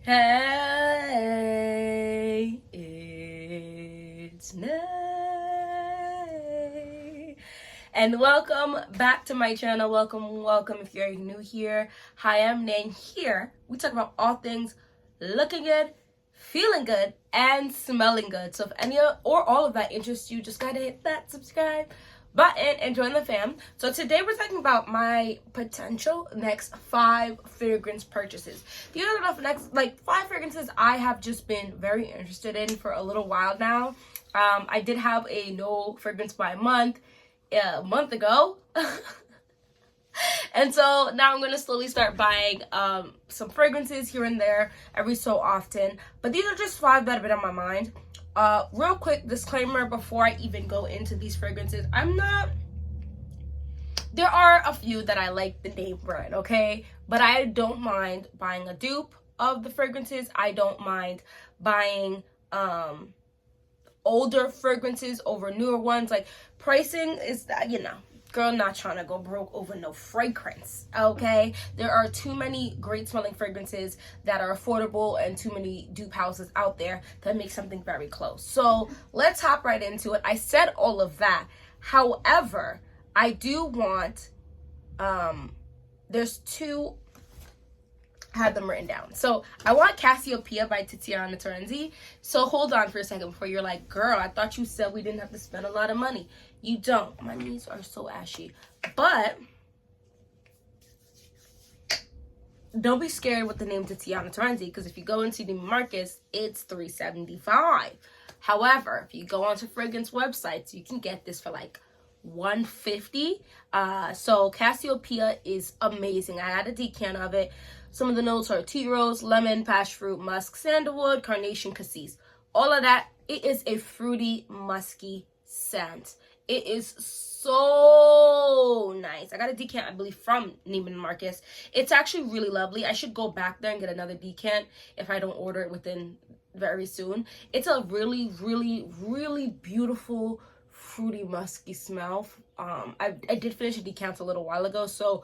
Hey, it's Nay. And welcome back to my channel. Welcome if you're new here. Hi, I'm Nay. Here, we talk about all things looking good, feeling good, and smelling good. So if any or all of that interests you, just gotta hit that subscribe button and join the fam. So today we're talking about my potential next 5 fragrance purchases. These are the next 5 fragrances I have just been very interested in for a little while now. I did have a no fragrance by month a month ago. And so now I'm going to slowly start buying some fragrances here and there every so often. But these are just 5 that have been on my mind. Real quick disclaimer before I even go into these fragrances. There are a few that I like the name brand, okay? But I don't mind buying a dupe of the fragrances. I don't mind buying older fragrances over newer ones. Like, pricing is that, girl, not trying to go broke over no fragrance, okay? There are too many great smelling fragrances that are affordable and too many dupe houses out there that make something very close. So let's hop right into it. I said all of that. However, I do want, there's 2, I had them written down. So I want Cassiopeia by Tiziana Terenzi. So hold on for a second before you're like, girl, I thought you said we didn't have to spend a lot of money. You don't. My knees are so ashy. But don't be scared with the name Tiziana Terenzi, because if you go into the Marcus, it's $375. However, if you go onto fragrance websites, you can get this for like $150. So Cassiopeia is amazing. I had a decant of it. Some of the notes are tea rose, lemon, passion fruit, musk, sandalwood, carnation, cassis. All of that. It is a fruity, musky scent. It is so nice. I got a decant, I believe, from Neiman Marcus. It's actually really lovely. I should go back there and get another decant if I don't order it within very soon. It's a really, really, really beautiful, fruity, musky smell. I did finish a decant a little while ago, so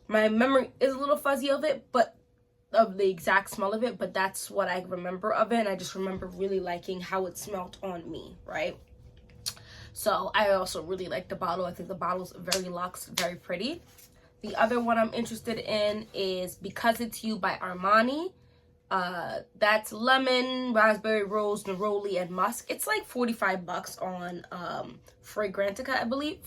my memory is a little fuzzy of it, but of the exact smell of it, but that's what I remember of it, and I just remember really liking how it smelled on me, right? So I also really like the bottle. I think the bottle's very luxe, very pretty. The other one I'm interested in is Because It's You by Armani. That's lemon, raspberry, rose, neroli, and musk. It's like $45 on Fragrantica, I believe.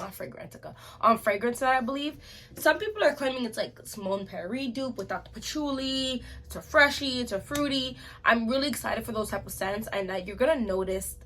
On Fragrantica, I believe. Some people are claiming it's like Simone Perry dupe without the patchouli. It's a freshy, it's a fruity. I'm really excited for those type of scents, and you're gonna notice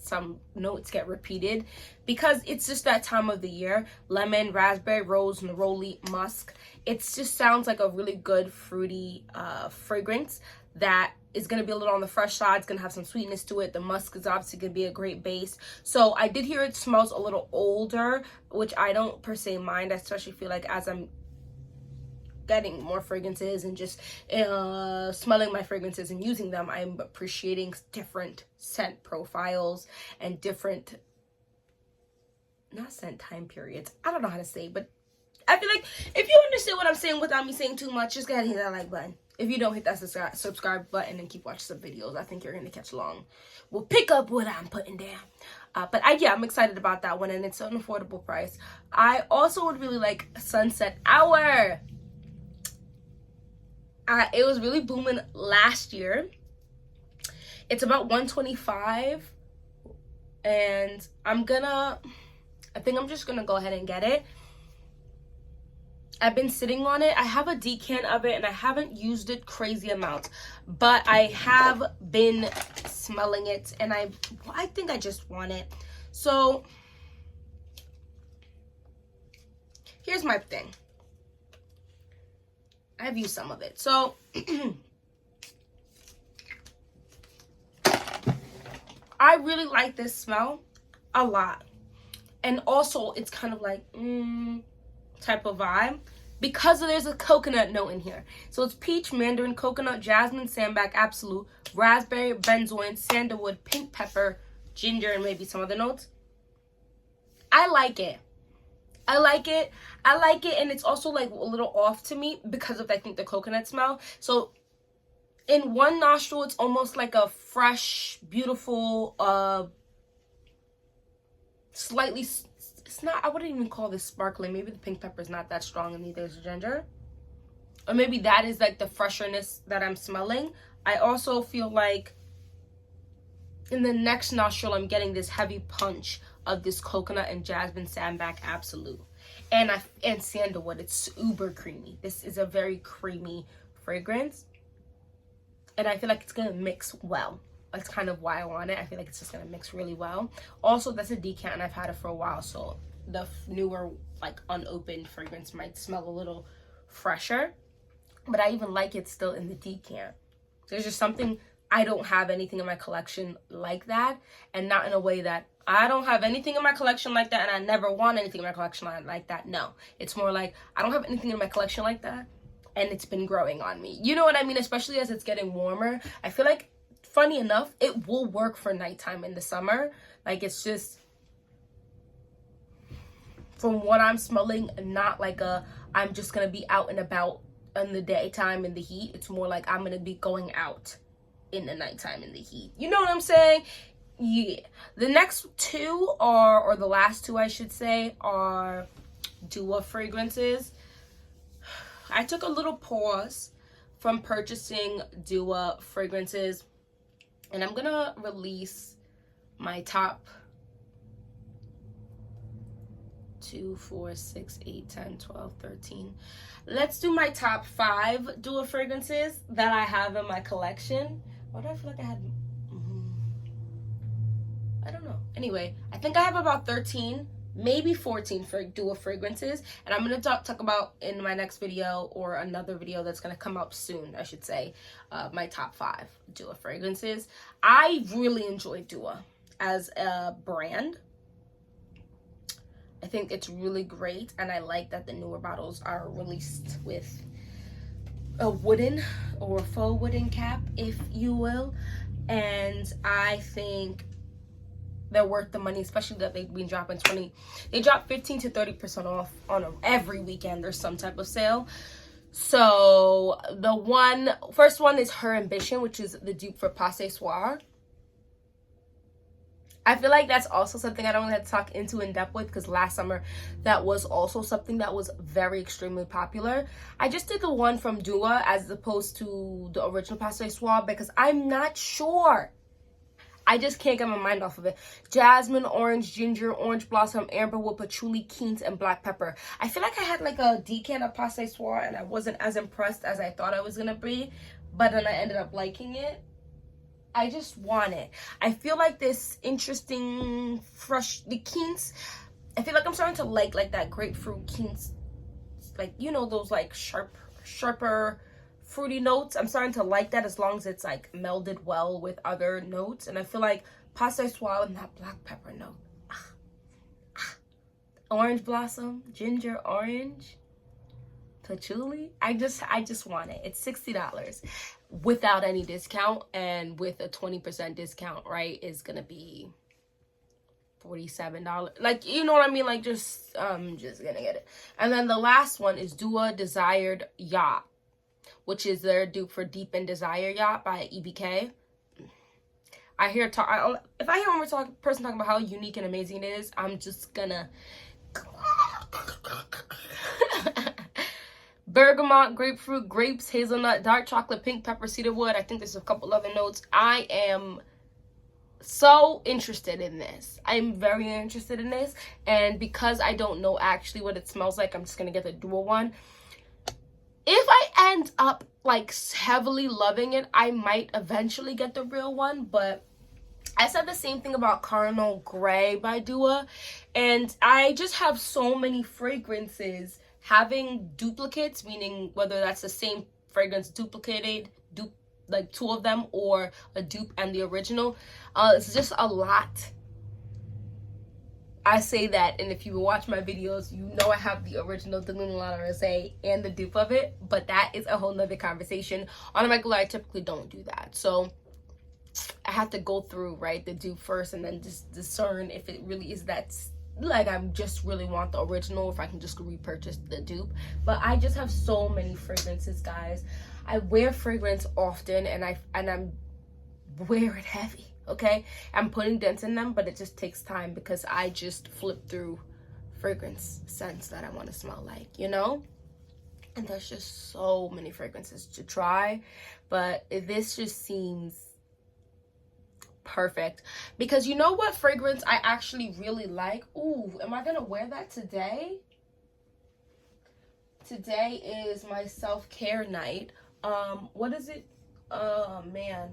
some notes get repeated because it's just that time of the year. Lemon, raspberry, rose, neroli, musk. It just sounds like a really good fruity fragrance that is going to be a little on the fresh side. It's going to have some sweetness to it. The musk is obviously going to be a great base. So I did hear it smells a little older, which I don't per se mind. I especially feel like as I'm getting more fragrances and just smelling my fragrances and using them, I'm appreciating different scent profiles and different, not scent time periods. I don't know how to say, but I feel like if you understand what I'm saying without me saying too much, just go ahead and hit that like button. If you don't, hit that subscribe button and keep watching some videos. I think you're going to catch along. We'll pick up what I'm putting down. But I'm excited about that one, and it's an affordable price. I also would really like Sunset Hour. It was really booming last year. It's about $125, and I think I'm just gonna go ahead and get it. I've been sitting on it. I have a decant of it, and I haven't used it crazy amounts, but I have been smelling it, and I think I just want it. So here's my thing. I've used some of it. So I really like this smell a lot. And also it's kind of like type of vibe because there's a coconut note in here. So it's peach, mandarin, coconut, jasmine, sandbag, absolute, raspberry, benzoin, sandalwood, pink pepper, ginger, and maybe some other notes. I like it. I like it. I like it, and it's also like a little off to me because of, I think, the coconut smell. So in one nostril, it's almost like a fresh, beautiful, slightly, it's not, I wouldn't even call this sparkling. Maybe the pink pepper is not that strong, and neither is the ginger. Or maybe that is like the freshness that I'm smelling. I also feel like in the next nostril, I'm getting this heavy punch of this coconut and jasmine sandbag absolute. And sandalwood. It's uber creamy. This is a very creamy fragrance. And I feel like it's gonna mix well. That's kind of why I want it. I feel like it's just gonna mix really well. Also, that's a decant, and I've had it for a while, so the newer, like, unopened fragrance might smell a little fresher. But I even like it still in the decant. There's just something, I don't have anything in my collection like that, and not in a way that I don't have anything in my collection like that and I never want anything in my collection like that. No, it's more like I don't have anything in my collection like that and it's been growing on me. You know what I mean? Especially as it's getting warmer. I feel like, funny enough, it will work for nighttime in the summer. Like, it's just, from what I'm smelling, not like I'm just gonna be out and about in the daytime in the heat. It's more like I'm gonna be going out in the nighttime in the heat. You know what I'm saying? Yeah. The next two are, or the last two I should say, are Dua fragrances. I took a little pause from purchasing Dua fragrances, and I'm gonna release my top 2, 4, 6, 8, 10, 12, 13. Let's do my top 5 Dua fragrances that I have in my collection. Why do I feel like I had... I don't know. Anyway, I think I have about 13, maybe 14 for Dua fragrances. And I'm going to talk about in my next video, or another video that's going to come up soon, I should say, my top 5 Dua fragrances. I really enjoy Dua as a brand. I think it's really great, and I like that the newer bottles are released with a wooden or faux wooden cap, if you will. And I think they're worth the money, especially that they've been dropping they drop 15 to 30% off on every weekend. There's some type of sale. So the first one is Her Ambition, which is the dupe for Pas Ce Soir. I feel like that's also something I don't really have to talk in depth with, because last summer that was also something that was very extremely popular. I just did the one from Dua as opposed to the original Pas Ce Soir because I'm not sure. I just can't get my mind off of it. Jasmine, orange, ginger, orange blossom, amberwood, patchouli, quince, and black pepper. I feel like I had like a decant of Pas Ce Soir and I wasn't as impressed as I thought I was gonna be, but then I ended up liking it. I just want it. I feel like this interesting, fresh, the quince, I feel like I'm starting to like that grapefruit quince, like, you know, those like sharper, fruity notes. I'm starting to like that as long as it's like melded well with other notes. And I feel like Pas Ce Soir and that black pepper note. Orange blossom, ginger, orange, patchouli. I just want it. It's $60 without any discount, and with a 20% discount, right, is gonna be $47. Like, you know what I mean? Like, just gonna get it. And then the last one is Dua Desired Yacht, which is their dupe for Deep and Desire Yacht by EBK. if I hear one person talking about how unique and amazing it is, I'm just gonna bergamot, grapefruit, grapes, hazelnut, dark chocolate, pink pepper, cedarwood. I think there's a couple other notes. I am so interested in this. I'm very interested in this, and because I don't know actually what it smells like, I'm just gonna get the Dua one. If I end up like heavily loving it, I might eventually get the real one. But I said the same thing about Carnal Grey by Dua, and I just have so many fragrances having duplicates, meaning whether that's the same fragrance duplicated, like 2 of them, or a dupe and the original. It's just a lot. I say that, and if you watch my videos, you know I have the original de Luna Lana Rosé and the dupe of it, but that is a whole nother conversation. On a regular, I typically don't do that. So I have to go through, right, the dupe first and then just discern if it really is that like I just really want the original, if I can just repurchase the dupe. But I just have so many fragrances, guys. I wear fragrance often, and I'm wear it heavy, okay? I'm putting dents in them, but it just takes time because I just flip through fragrance scents that I want to smell like, you know? And there's just so many fragrances to try, but this just seems perfect. Because you know what fragrance I actually really like? Ooh, am I gonna wear that today? Today is my self-care night. What is it? Oh man,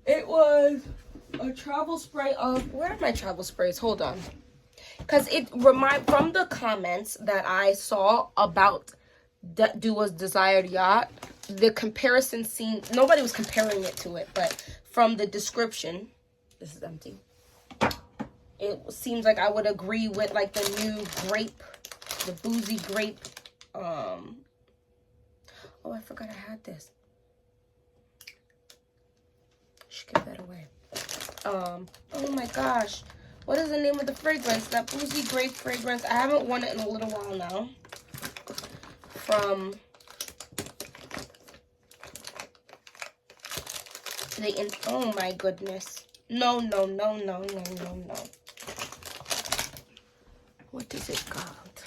it was a travel spray of, where are my travel sprays? Hold on. Because from the comments that I saw about Dua's Desired Yacht, the comparison seemed, nobody was comparing it to it, but from the description, this is empty, it seems like I would agree with like the new grape, the boozy grape. Oh, I forgot I had this. I should give that away. Oh my gosh, what is the name of the fragrance? That boozy grape fragrance. I haven't worn it in a little while now. From oh my goodness. No. What is it called?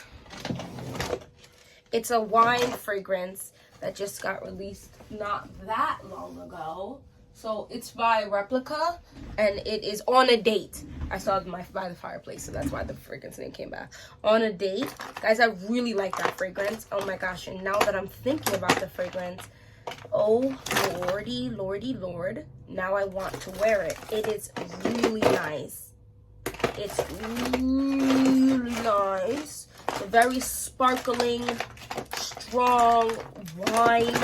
It's a wine fragrance that just got released not that long ago. So it's by Replica, and it is On a Date. I saw it by the fireplace, so that's why the fragrance name came back. On a Date. Guys, I really like that fragrance. Oh my gosh, and now that I'm thinking about the fragrance, oh lordy, lord, now I want to wear it. It is really nice. It's really nice. It's a very sparkling, strong wine,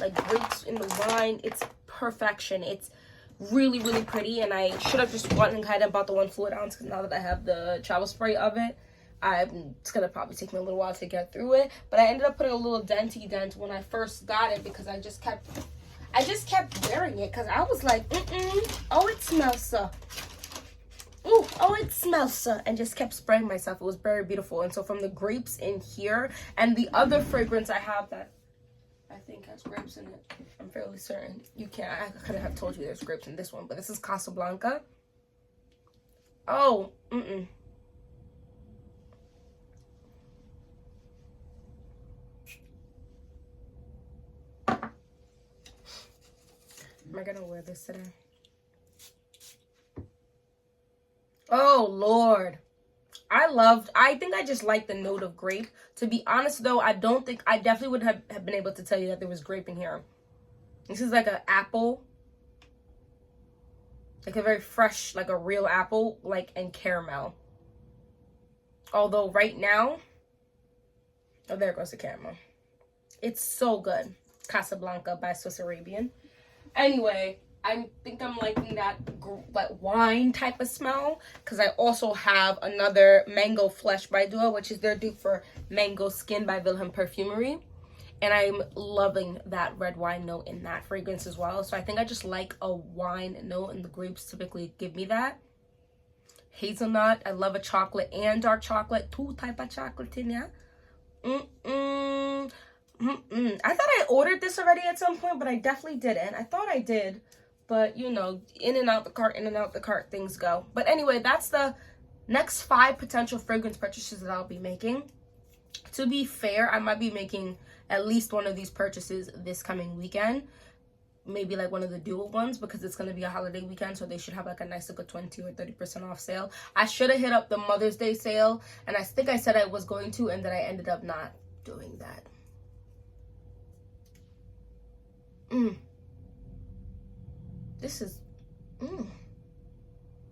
like grapes in the wine. It's perfection. It's really, really pretty, and I should have just went and kind of bought the 1 fluid ounce, because now that I have the travel spray of it, it's gonna probably take me a little while to get through it. But I ended up putting a little denty dent when I first got it, because I just kept wearing it, because I was like, oh, it smells so. Ooh, oh, it smells so, and just kept spraying myself. It was very beautiful. And so from the grapes in here, and the other fragrance I have that I think has grapes in it, I'm fairly certain. I could have told you there's grapes in this one, but this is Casablanca. Oh, Am I gonna wear this today? Oh Lord, I think I just like the note of grape. To be honest though, I definitely would have been able to tell you that there was grape in here. This is like an apple, like a very fresh, like a real apple, like, and caramel. Although right now, oh, there goes the caramel. It's so good. Casablanca by Swiss Arabian. Anyway, I think I'm liking that wine type of smell, because I also have another Mango Flesh by Dua, which is their dupe for Mango Skin by Wilhelm Perfumery. And I'm loving that red wine note in that fragrance as well. So I think I just like a wine note, and the grapes typically give me that. Hazelnut. I love a chocolate and dark chocolate. 2 type of chocolate in there. I thought I ordered this already at some point, but I definitely didn't. I thought I did. But, you know, in and out the cart, things go. But anyway, that's the next 5 potential fragrance purchases that I'll be making. To be fair, I might be making at least one of these purchases this coming weekend. Maybe like one of the dual ones, because it's going to be a holiday weekend, so they should have like a nice like a 20 or 30% off sale. I should have hit up the Mother's Day sale, and I think I said I was going to, and then I ended up not doing that. This is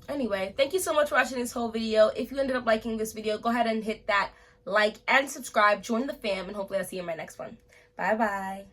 Anyway, thank you so much for watching this whole video. If you ended up liking this video, go ahead and hit that like and subscribe, join the fam, and hopefully I'll see you in my next one. Bye bye.